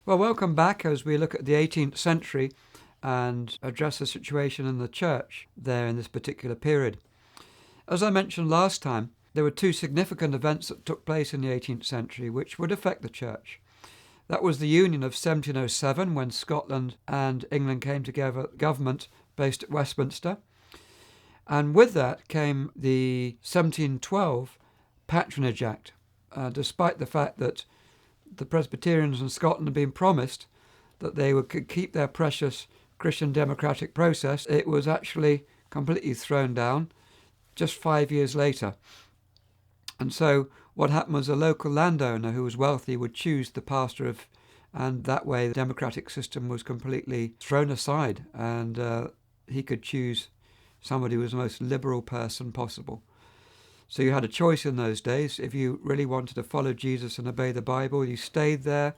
Well, welcome back as we look at the 18th century and address the situation in the church there in this particular period. As I mentioned last time, there were two significant events that took place in the 18th century which would affect the church. That was the Union of 1707, when Scotland and England came together, government based at Westminster. And with that came the 1712 Patronage Act, despite the fact that the Presbyterians in Scotland had been promised that they could keep their precious Christian democratic process. It was actually completely thrown down just 5 years later. And so what happened was a local landowner who was wealthy would choose the pastor of, and that way the democratic system was completely thrown aside, and he could choose somebody who was the most liberal person possible. So you had a choice in those days. If you really wanted to follow Jesus and obey the Bible, you stayed there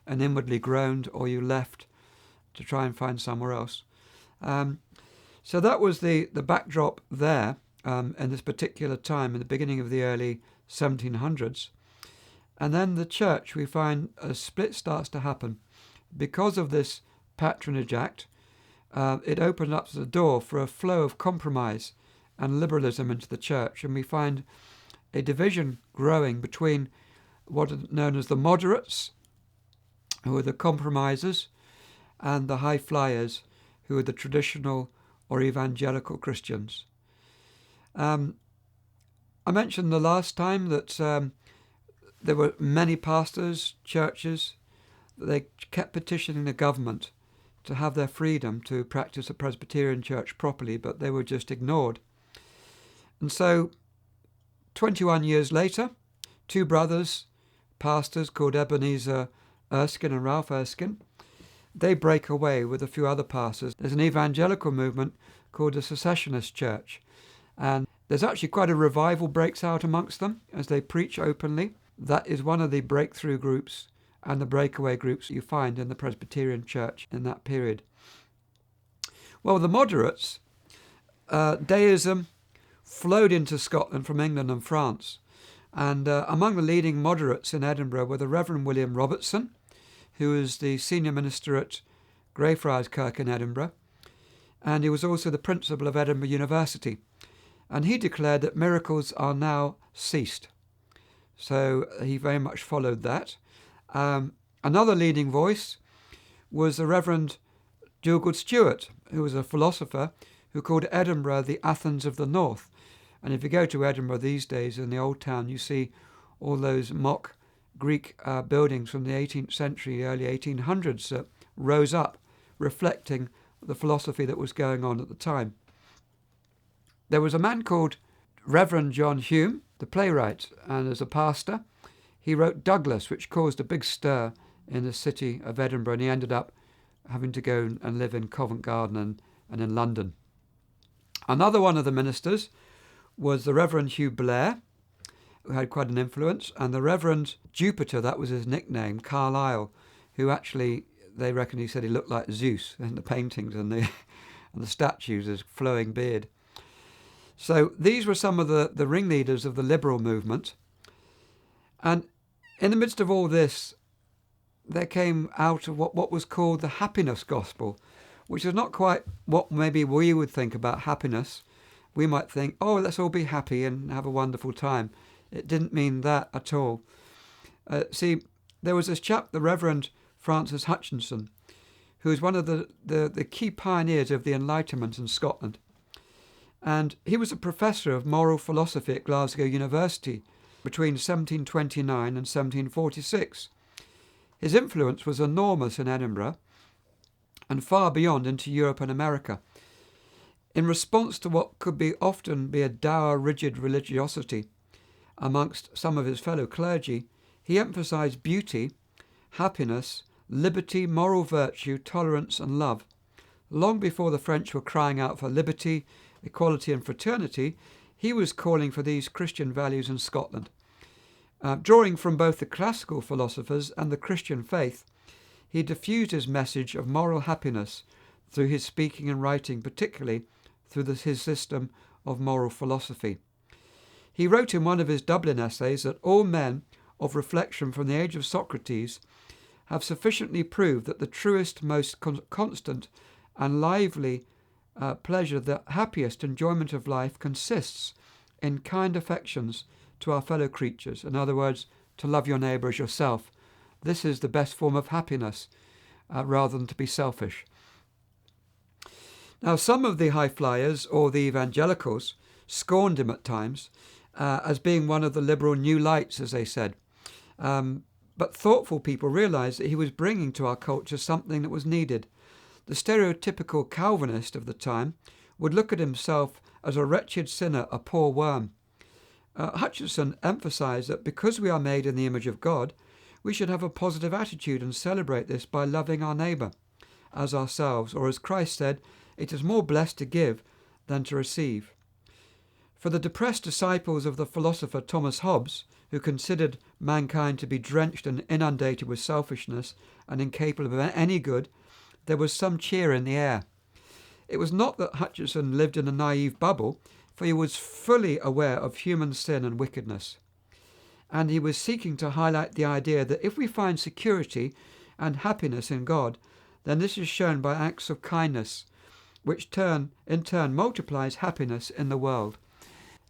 and inwardly groaned, or you left to try and find somewhere else. So that was the backdrop there in this particular time, in the beginning of the early 1700s. And then the church, we find a split starts to happen. Because of this Patronage Act, it opened up the door for a flow of compromise and liberalism into the church, and we find a division growing between what are known as the moderates, who are the compromisers, and the high flyers, who are the traditional or evangelical Christians. I mentioned the last time that there were many pastors, churches, that they kept petitioning the government to have their freedom to practice the Presbyterian church properly, but they were just ignored. And so 21 years later, two brothers, pastors called Ebenezer Erskine and Ralph Erskine, they break away with a few other pastors. There's an evangelical movement called the Secessionist Church, and there's actually quite a revival breaks out amongst them as they preach openly. That is one of the breakthrough groups and the breakaway groups you find in the Presbyterian Church in that period. Well, the moderates, deism flowed into Scotland from England and France. And among the leading moderates in Edinburgh were the Reverend William Robertson, who was the senior minister at Greyfriars Kirk in Edinburgh. And he was also the principal of Edinburgh University. And he declared that miracles are now ceased. So he very much followed that. Another leading voice was the Reverend Dugald Stewart, who was a philosopher who called Edinburgh the Athens of the North. And if you go to Edinburgh these days in the Old Town, you see all those mock Greek buildings from the 18th century, early 1800s that rose up, reflecting the philosophy that was going on at the time. There was a man called Reverend John Hume, the playwright, and as a pastor, he wrote Douglas, which caused a big stir in the city of Edinburgh, and he ended up having to go and live in Covent Garden and in London. Another one of the ministers was the Reverend Hugh Blair, who had quite an influence, and the Reverend Jupiter, that was his nickname, Carlyle, who actually, they reckon he said he looked like Zeus in the paintings and the statues, his flowing beard. So these were some of the ringleaders of the liberal movement. And in the midst of all this, there came out of what was called the happiness gospel, which is not quite what maybe we would think about happiness. We might think, oh, let's all be happy and have a wonderful time. It didn't mean that at all. See, there was this chap, the Reverend Francis Hutchinson, who was one of the key pioneers of the Enlightenment in Scotland. And he was a professor of moral philosophy at Glasgow University between 1729 and 1746. His influence was enormous in Edinburgh and far beyond into Europe and America. In response to what could often be a dour, rigid religiosity amongst some of his fellow clergy, he emphasised beauty, happiness, liberty, moral virtue, tolerance and love. Long before the French were crying out for liberty, equality and fraternity, he was calling for these Christian values in Scotland. Drawing from both the classical philosophers and the Christian faith, he diffused his message of moral happiness through his speaking and writing, particularly through his system of moral philosophy. He wrote in one of his Dublin essays that all men of reflection from the age of Socrates have sufficiently proved that the truest, most constant and lively pleasure, the happiest enjoyment of life, consists in kind affections to our fellow creatures. In other words, to love your neighbour as yourself. This is the best form of happiness, rather than to be selfish. Now, some of the high flyers, or the evangelicals, scorned him at times as being one of the liberal new lights, as they said. But thoughtful people realised that he was bringing to our culture something that was needed. The stereotypical Calvinist of the time would look at himself as a wretched sinner, a poor worm. Hutcheson emphasised that because we are made in the image of God, we should have a positive attitude and celebrate this by loving our neighbour as ourselves, or as Christ said, it is more blessed to give than to receive. For the depressed disciples of the philosopher Thomas Hobbes, who considered mankind to be drenched and inundated with selfishness and incapable of any good, there was some cheer in the air. It was not that Hutcheson lived in a naive bubble, for he was fully aware of human sin and wickedness. And he was seeking to highlight the idea that if we find security and happiness in God, then this is shown by acts of kindness, which in turn multiplies happiness in the world.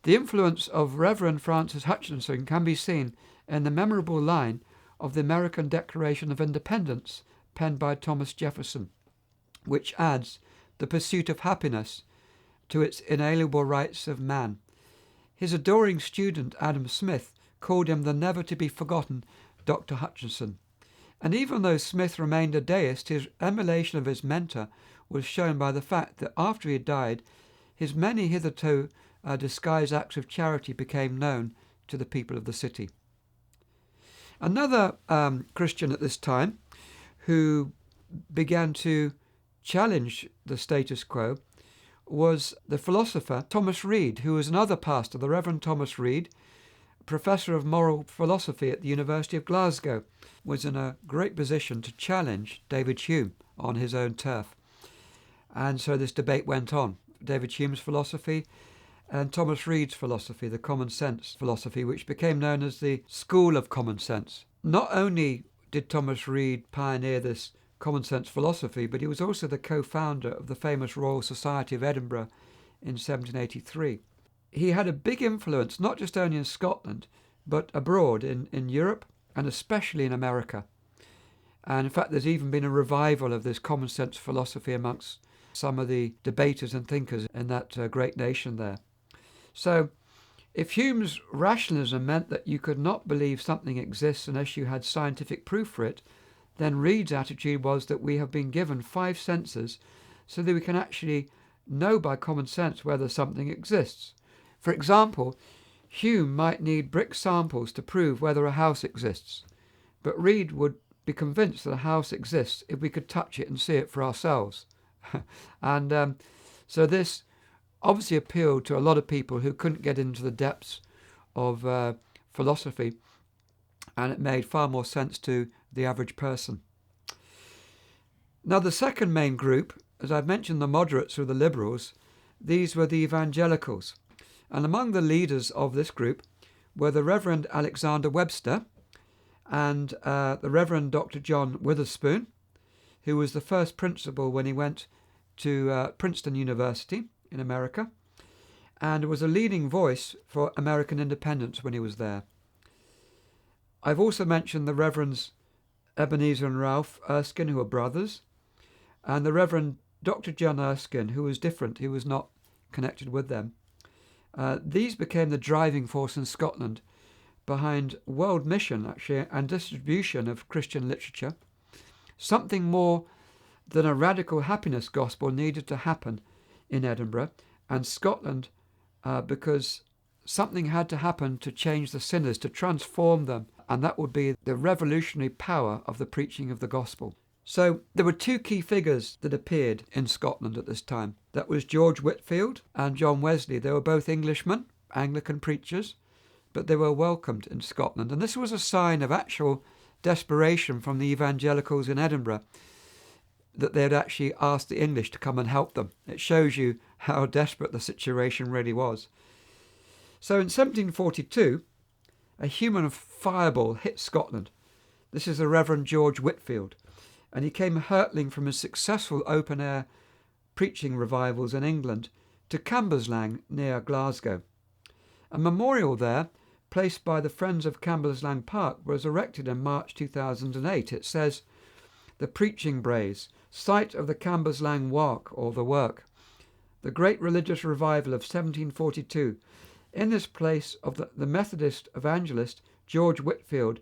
The influence of Reverend Francis Hutcheson can be seen in the memorable line of the American Declaration of Independence penned by Thomas Jefferson, which adds the pursuit of happiness to its inalienable rights of man. His adoring student Adam Smith called him the never-to-be-forgotten Dr. Hutcheson. And even though Smith remained a deist, his emulation of his mentor was shown by the fact that after he died, his many hitherto disguised acts of charity became known to the people of the city. Another Christian at this time who began to challenge the status quo was the philosopher Thomas Reid, who was another pastor, the Reverend Thomas Reid, professor of moral philosophy at the University of Glasgow, was in a great position to challenge David Hume on his own turf. And so this debate went on. David Hume's philosophy and Thomas Reid's philosophy, the common sense philosophy, which became known as the School of Common Sense. Not only did Thomas Reid pioneer this common sense philosophy, but he was also the co-founder of the famous Royal Society of Edinburgh in 1783. He had a big influence, not just only in Scotland, but abroad in Europe and especially in America. And in fact, there's even been a revival of this common sense philosophy amongst some of the debaters and thinkers in that great nation there. So, if Hume's rationalism meant that you could not believe something exists unless you had scientific proof for it, then Reid's attitude was that we have been given 5 senses so that we can actually know by common sense whether something exists. For example, Hume might need brick samples to prove whether a house exists, but Reid would be convinced that a house exists if we could touch it and see it for ourselves. And so this obviously appealed to a lot of people who couldn't get into the depths of philosophy, and it made far more sense to the average person. Now, the second main group, as I've mentioned, the moderates or the liberals, these were the evangelicals. And among the leaders of this group were the Reverend Alexander Webster and the Reverend Dr. John Witherspoon, who was the first principal when he went to Princeton University in America, and was a leading voice for American independence when he was there. I've also mentioned the Reverends Ebenezer and Ralph Erskine, who were brothers, and the Reverend Dr. John Erskine, who was different, he was not connected with them. These became the driving force in Scotland behind world mission, actually, and distribution of Christian literature. Something more than a radical happiness gospel needed to happen in Edinburgh and Scotland because something had to happen to change the sinners, to transform them, and that would be the revolutionary power of the preaching of the gospel. So there were 2 key figures that appeared in Scotland at this time. That was George Whitefield and John Wesley. They were both Englishmen, Anglican preachers, but they were welcomed in Scotland. And this was a sign of actual desperation from the evangelicals in Edinburgh, that they had actually asked the English to come and help them. It shows you how desperate the situation really was. So in 1742, a human fireball hit Scotland. This is the Reverend George Whitefield, and he came hurtling from his successful open-air preaching revivals in England to Cambuslang near Glasgow. A memorial there, placed by the Friends of Cambuslang Park, was erected in March 2008. It says, "The Preaching Braes, site of the Cambuslang Walk, or the Work, the great religious revival of 1742. In this place of the Methodist evangelist George Whitefield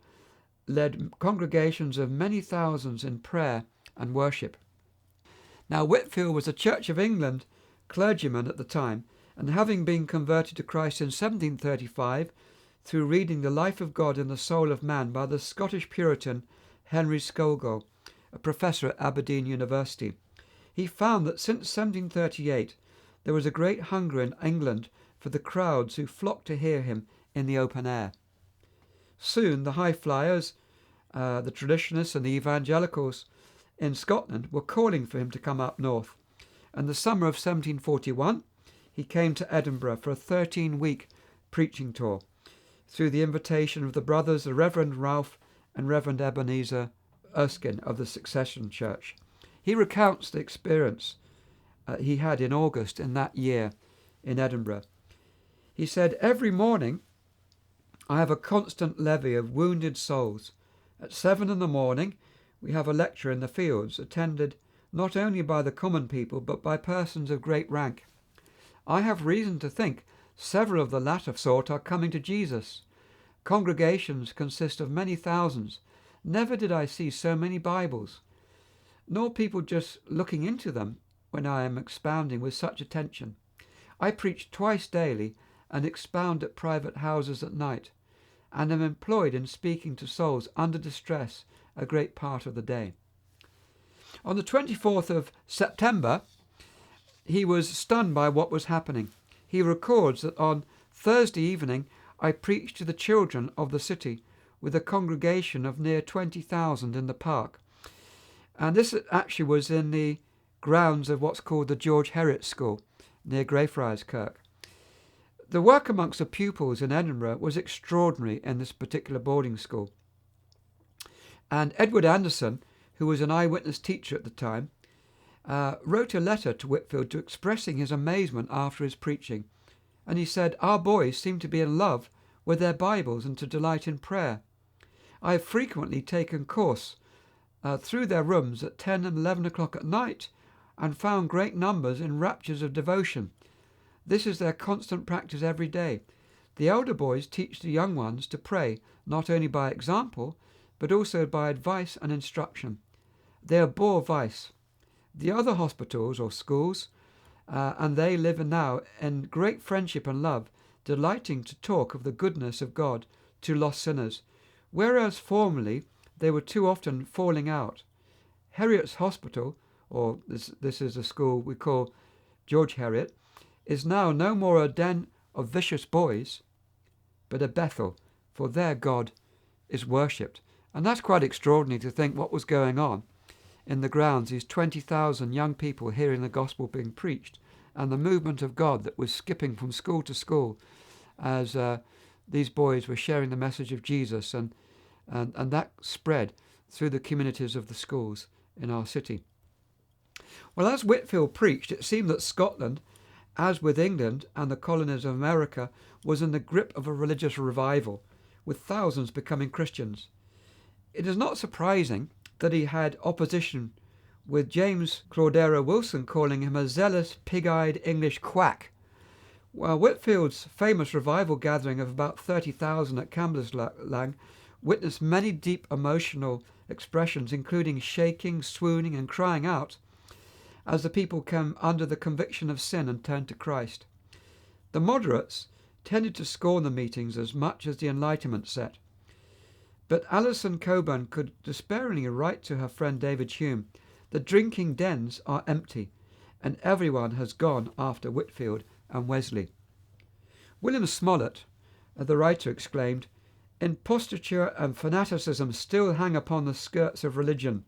led congregations of many thousands in prayer and worship." Now, Whitefield was a Church of England clergyman at the time, and having been converted to Christ in 1735 through reading the Life of God in the Soul of Man by the Scottish Puritan Henry Scougal, a professor at Aberdeen University, he found that since 1738 there was a great hunger in England for the crowds who flocked to hear him in the open air. Soon the high flyers, the traditionists and the evangelicals in Scotland were calling for him to come up north. And the summer of 1741 he came to Edinburgh for a 13-week preaching tour through the invitation of the brothers, the Reverend Ralph and Reverend Ebenezer Erskine of the Succession Church. He recounts the experience he had in August in that year in Edinburgh. He said, "Every morning I have a constant levy of wounded souls. At 7 in the morning we have a lecture in the fields, attended not only by the common people but by persons of great rank. I have reason to think several of the latter sort are coming to Jesus. Congregations consist of many thousands. Never did I see so many Bibles, nor people just looking into them when I am expounding with such attention. I preach twice daily and expound at private houses at night, and am employed in speaking to souls under distress a great part of the day." On the 24th of September, he was stunned by what was happening. He records that on Thursday evening, "I preached to the children of the city with a congregation of near 20,000 in the park." And this actually was in the grounds of what's called the George Heriot School near Greyfriars Kirk. The work amongst the pupils in Edinburgh was extraordinary in this particular boarding school. And Edward Anderson, who was an eyewitness teacher at the time, wrote a letter to Whitefield expressing his amazement after his preaching. And he said, "Our boys seem to be in love with their Bibles and to delight in prayer. I have frequently taken course through their rooms at 10 and 11 o'clock at night and found great numbers in raptures of devotion. This is their constant practice every day. The elder boys teach the young ones to pray not only by example, but also by advice and instruction. They abhor vice. The other hospitals or schools, and they live now in great friendship and love, delighting to talk of the goodness of God to lost sinners, whereas formerly they were too often falling out. Heriot's Hospital, or this is a school we call George Heriot, is now no more a den of vicious boys, but a Bethel, for there God is worshipped." And that's quite extraordinary to think what was going on in the grounds, these 20,000 young people hearing the gospel being preached, and the movement of God that was skipping from school to school as these boys were sharing the message of Jesus, and that spread through the communities of the schools in our city. Well, as Whitefield preached, it seemed that Scotland, as with England and the colonies of America, was in the grip of a religious revival, with thousands becoming Christians. It is not surprising that he had opposition, with James Cordero Wilson calling him a zealous, pig-eyed English quack. Well, Whitefield's famous revival gathering of about 30,000 at Cambuslang witnessed many deep emotional expressions, including shaking, swooning, and crying out, as the people came under the conviction of sin and turned to Christ. The moderates tended to scorn the meetings as much as the Enlightenment set. But Alison Coburn could despairingly write to her friend David Hume, "The drinking dens are empty, and everyone has gone after Whitefield and Wesley." William Smollett, the writer, exclaimed, "Imposture and fanaticism still hang upon the skirts of religion.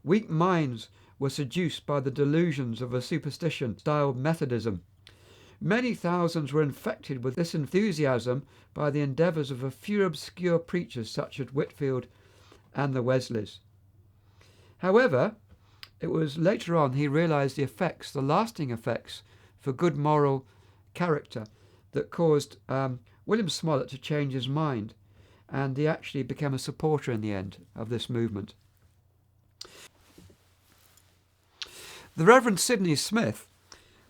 Weak minds were seduced by the delusions of a superstition-styled Methodism. Many thousands were infected with this enthusiasm by the endeavours of a few obscure preachers such as Whitefield and the Wesleys. However, it was later on he realised the lasting effects for good moral character that caused William Smollett to change his mind, and he actually became a supporter in the end of this movement. The Reverend Sidney Smith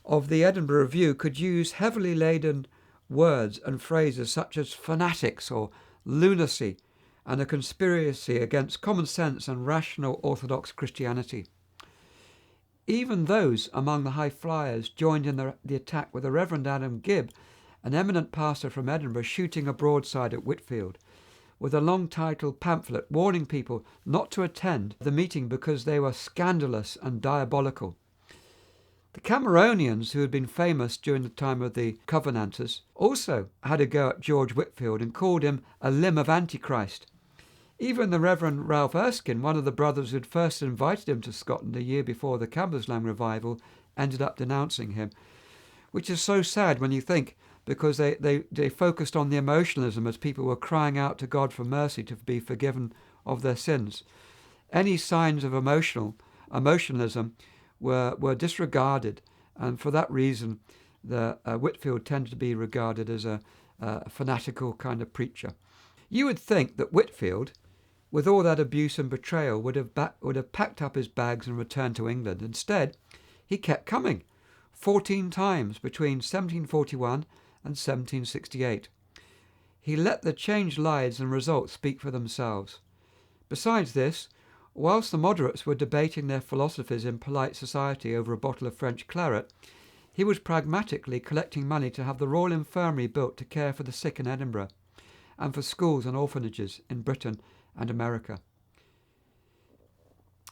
of the Edinburgh Review could use heavily laden words and phrases such as fanatics or lunacy and a conspiracy against common sense and rational Orthodox Christianity. Even those among the high flyers joined in the attack with the Reverend Adam Gibb, an eminent pastor from Edinburgh, shooting a broadside at Whitefield with a long titled pamphlet warning people not to attend the meeting because they were scandalous and diabolical. The Cameronians, who had been famous during the time of the Covenanters, also had a go at George Whitefield and called him a limb of Antichrist. Even the Reverend Ralph Erskine, one of the brothers who had first invited him to Scotland a year before the Cambuslang revival, ended up denouncing him, which is so sad when you think, because they focused on the emotionalism as people were crying out to God for mercy to be forgiven of their sins. Any signs of emotionalism were disregarded, and for that reason the Whitefield tended to be regarded as a fanatical kind of preacher. You would think that Whitefield, with all that abuse and betrayal, would have packed up his bags and returned to England. Instead, he kept coming 14 times between 1741 and 1768. He let the changed lives and results speak for themselves. Besides this, whilst the moderates were debating their philosophies in polite society over a bottle of French claret, he was pragmatically collecting money to have the Royal Infirmary built to care for the sick in Edinburgh, and for schools and orphanages in Britain and America.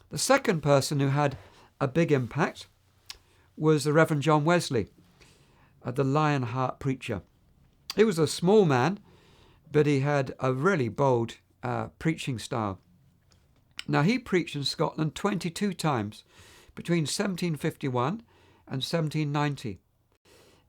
The second person who had a big impact was the Reverend John Wesley, the Lionheart preacher. He was a small man, but he had a really bold preaching style. Now, he preached in Scotland 22 times between 1751 and 1790.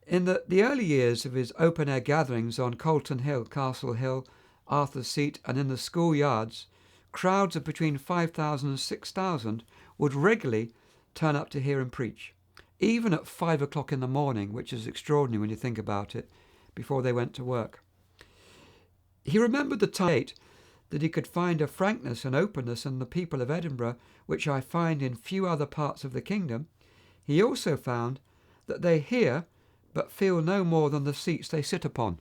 In the early years of his open-air gatherings on Colton Hill, Castle Hill, Arthur's Seat, and in the schoolyards, crowds of between 5,000 and 6,000 would regularly turn up to hear him preach, even at 5 o'clock in the morning, which is extraordinary when you think about it, before they went to work. He remembered the time that he could find a frankness and openness in the people of Edinburgh which I find in few other parts of the kingdom. He also found that they hear but feel no more than the seats they sit upon.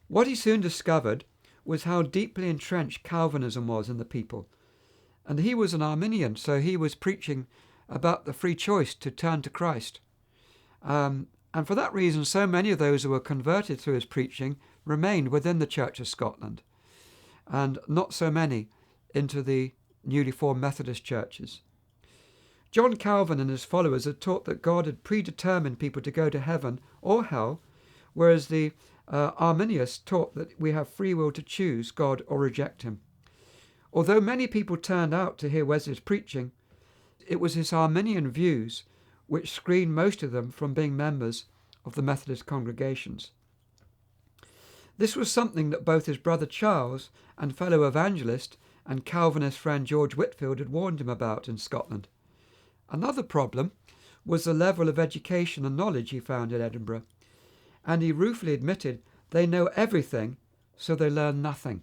What he soon discovered was how deeply entrenched Calvinism was in the people. And he was an Arminian, so he was preaching about the free choice to turn to Christ. And for that reason, so many of those who were converted through his preaching remained within the Church of Scotland, and not so many into the newly formed Methodist churches. John Calvin and his followers had taught that God had predetermined people to go to heaven or hell, whereas the Arminians taught that we have free will to choose God or reject him. Although many people turned out to hear Wesley's preaching, it was his Arminian views which screened most of them from being members of the Methodist congregations. This was something that both his brother Charles and fellow evangelist and Calvinist friend George Whitefield had warned him about in Scotland. Another problem was the level of education and knowledge he found in Edinburgh, and he ruefully admitted they know everything, so they learn nothing.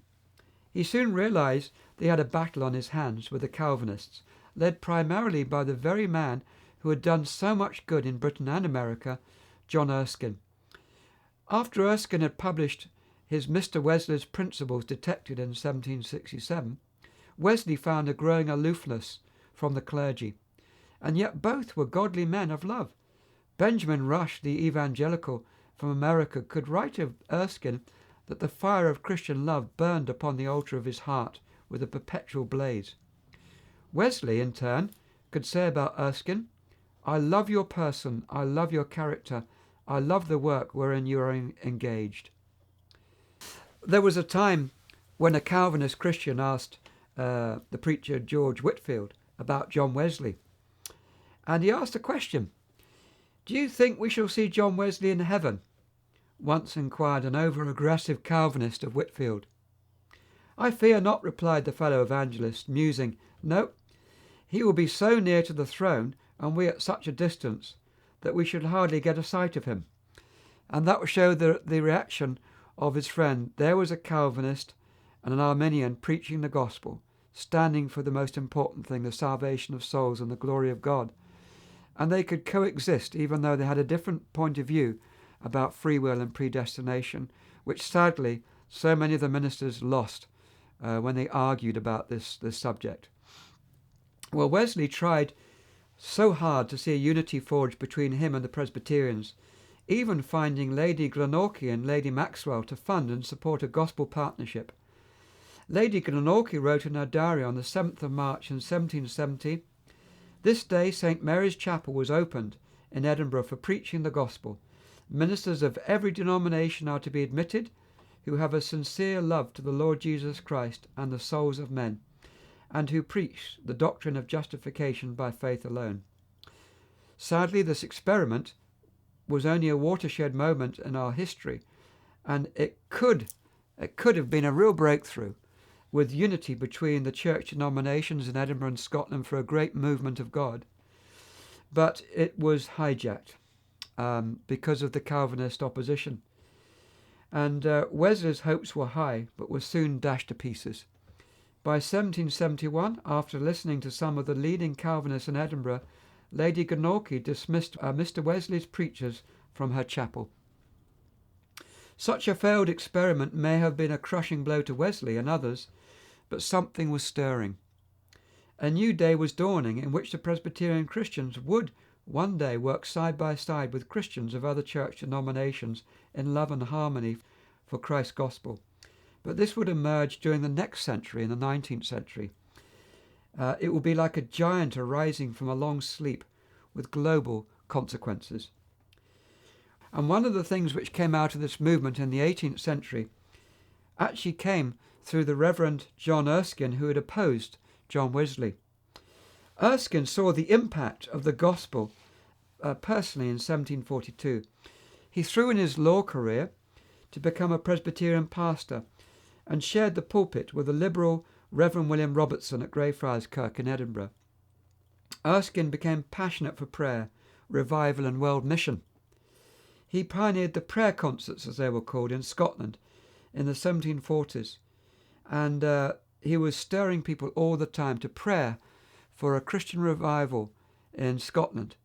He soon realised they had a battle on his hands with the Calvinists, led primarily by the very man who had done so much good in Britain and America, John Erskine. After Erskine had published his Mr. Wesley's Principles detected in 1767, Wesley found a growing aloofness from the clergy, and yet both were godly men of love. Benjamin Rush, the evangelical from America, could write of Erskine that the fire of Christian love burned upon the altar of his heart with a perpetual blaze. Wesley, in turn, could say about Erskine, "I love your person, I love your character, I love the work wherein you are engaged." There was a time when a Calvinist Christian asked the preacher George Whitefield about John Wesley, and he asked a question: "Do you think we shall see John Wesley in heaven?" once inquired an over-aggressive Calvinist of Whitefield. "I fear not," replied the fellow evangelist, musing. "No, he will be so near to the throne, and we at such a distance, that we should hardly get a sight of him." And that would show the reaction of his friend. There was a Calvinist and an Arminian preaching the gospel, standing for the most important thing, the salvation of souls and the glory of God. And they could coexist, even though they had a different point of view about free will and predestination, which sadly so many of the ministers lost when they argued about this subject. Well, Wesley tried so hard to see a unity forged between him and the Presbyterians, even finding Lady Glenorchy and Lady Maxwell to fund and support a gospel partnership. Lady Glenorchy wrote in her diary on the 7th of March in 1770, "This day St. Mary's Chapel was opened in Edinburgh for preaching the gospel. Ministers of every denomination are to be admitted who have a sincere love to the Lord Jesus Christ and the souls of men, and who preach the doctrine of justification by faith alone." Sadly, this experiment was only a watershed moment in our history, and it could have been a real breakthrough with unity between the church denominations in Edinburgh and Scotland for a great movement of God. But it was hijacked because of the Calvinist opposition. And Wesley's hopes were high, but were soon dashed to pieces. By 1771, after listening to some of the leading Calvinists in Edinburgh, Lady Glenorchy dismissed Mr. Wesley's preachers from her chapel. Such a failed experiment may have been a crushing blow to Wesley and others, but something was stirring. A new day was dawning in which the Presbyterian Christians would one day work side by side with Christians of other church denominations in love and harmony for Christ's gospel. But this would emerge during the next century, in the 19th century. It will be like a giant arising from a long sleep with global consequences. And one of the things which came out of this movement in the 18th century actually came through the Reverend John Erskine, who had opposed John Wesley. Erskine saw the impact of the gospel personally in 1742. He threw in his law career to become a Presbyterian pastor and shared the pulpit with the liberal Reverend William Robertson at Greyfriars Kirk in Edinburgh. Erskine became passionate for prayer, revival and world mission. He pioneered the prayer concerts, as they were called, in Scotland in the 1740s, and he was stirring people all the time to prayer for a Christian revival in Scotland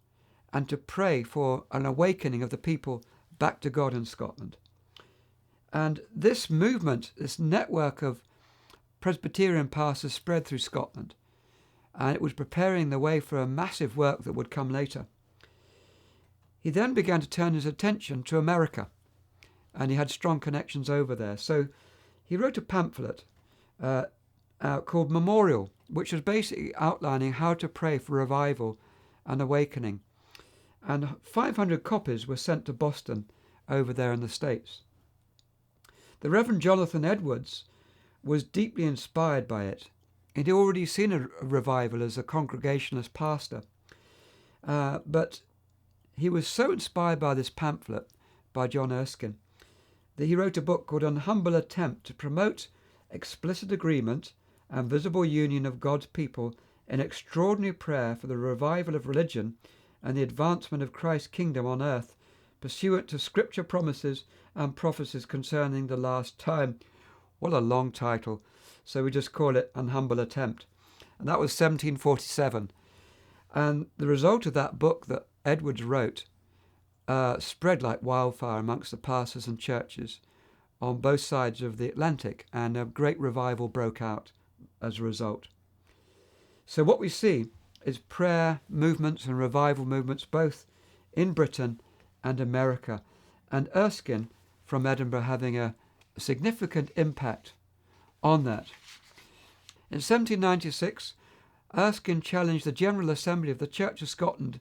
and to pray for an awakening of the people back to God in Scotland. And this movement, this network of Presbyterian pastors spread through Scotland, and it was preparing the way for a massive work that would come later. He then began to turn his attention to America, and he had strong connections over there. So he wrote a pamphlet called Memorial, which was basically outlining how to pray for revival and awakening. And 500 copies were sent to Boston over there in the States. The Reverend Jonathan Edwards was deeply inspired by it. He'd already seen a revival as a Congregationalist pastor, but he was so inspired by this pamphlet by John Erskine that he wrote a book called An Humble Attempt to Promote Explicit Agreement and Visible Union of God's People in Extraordinary Prayer for the Revival of Religion and the Advancement of Christ's Kingdom on Earth, pursuant to Scripture promises and prophecies concerning the last time. What a long title. So we just call it An Humble Attempt. And that was 1747. And the result of that book that Edwards wrote spread like wildfire amongst the pastors and churches on both sides of the Atlantic, and a great revival broke out as a result. So what we see is prayer movements and revival movements both in Britain and America, and Erskine from Edinburgh having a significant impact on that. In 1796, Erskine challenged the General Assembly of the Church of Scotland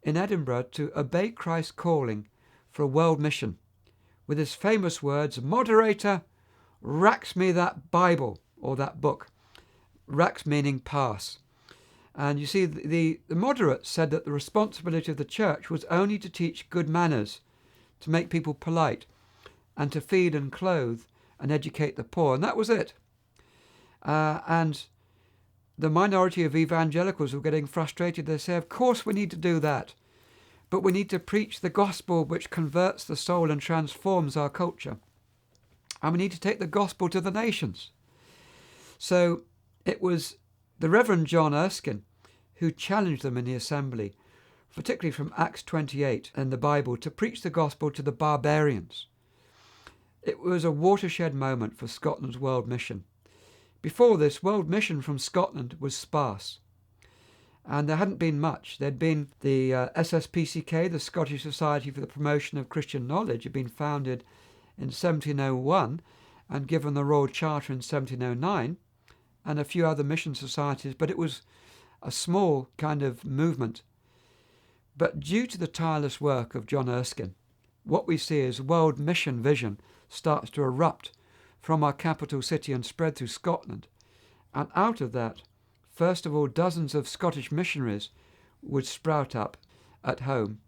in Edinburgh to obey Christ's calling for a world mission, with his famous words, "Moderator, rax me that Bible," or that book. Rax meaning pass. And you see, the moderates said that the responsibility of the church was only to teach good manners, to make people polite, and to feed and clothe and educate the poor, and that was it. And the minority of evangelicals were getting frustrated. They say, of course we need to do that, but we need to preach the gospel which converts the soul and transforms our culture. And we need to take the gospel to the nations. So it was the Reverend John Erskine who challenged them in the assembly, particularly from Acts 28 in the Bible, to preach the gospel to the barbarians. It was a watershed moment for Scotland's world mission. Before this, world mission from Scotland was sparse, and there hadn't been much. There'd been the SSPCK, the Scottish Society for the Promotion of Christian Knowledge, had been founded in 1701 and given the Royal Charter in 1709, and a few other mission societies, but it was a small kind of movement. But due to the tireless work of John Erskine, what we see is world mission vision starts to erupt from our capital city and spread through Scotland. And out of that, first of all, dozens of Scottish missionaries would sprout up at home,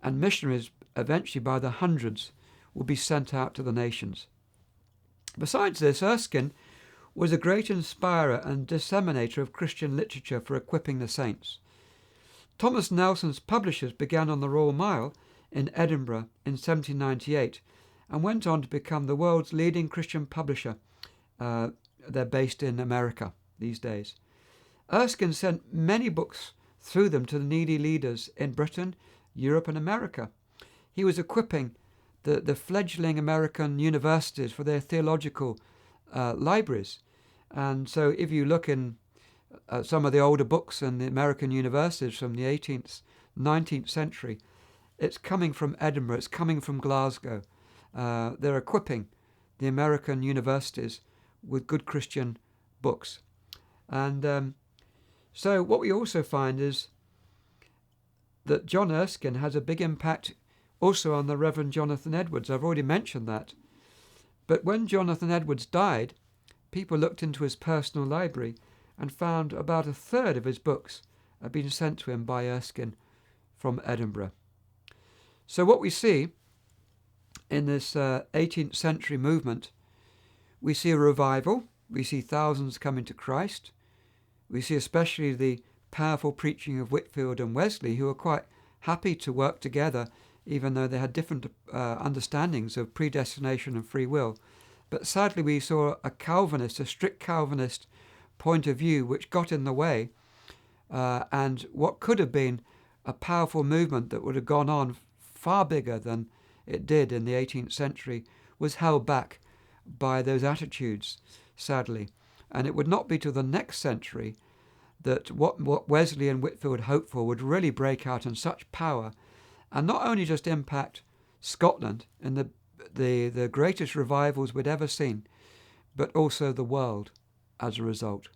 and missionaries eventually by the hundreds would be sent out to the nations. Besides this, Erskine was a great inspirer and disseminator of Christian literature for equipping the saints. Thomas Nelson's publishers began on the Royal Mile in Edinburgh in 1798 and went on to become the world's leading Christian publisher. They're based in America these days. Erskine sent many books through them to the needy leaders in Britain, Europe and America. He was equipping the fledgling American universities for their theological libraries. And so if you look in some of the older books in the American universities from the 18th, 19th century, it's coming from Edinburgh, it's coming from Glasgow. They're equipping the American universities with good Christian books. And so what we also find is that John Erskine has a big impact also on the Reverend Jonathan Edwards. I've already mentioned that. But when Jonathan Edwards died, people looked into his personal library and found about a third of his books had been sent to him by Erskine from Edinburgh. So what we see in this 18th century movement, we see a revival, we see thousands coming to Christ, we see especially the powerful preaching of Whitefield and Wesley, who were quite happy to work together even though they had different understandings of predestination and free will. But sadly we saw a Calvinist, a strict Calvinist point of view which got in the way, and what could have been a powerful movement that would have gone on far bigger than it did in the 18th century was held back by those attitudes, sadly. And it would not be till the next century that what Wesley and Whitefield hoped for would really break out in such power and not only just impact Scotland in the greatest revivals we'd ever seen, but also the world as a result.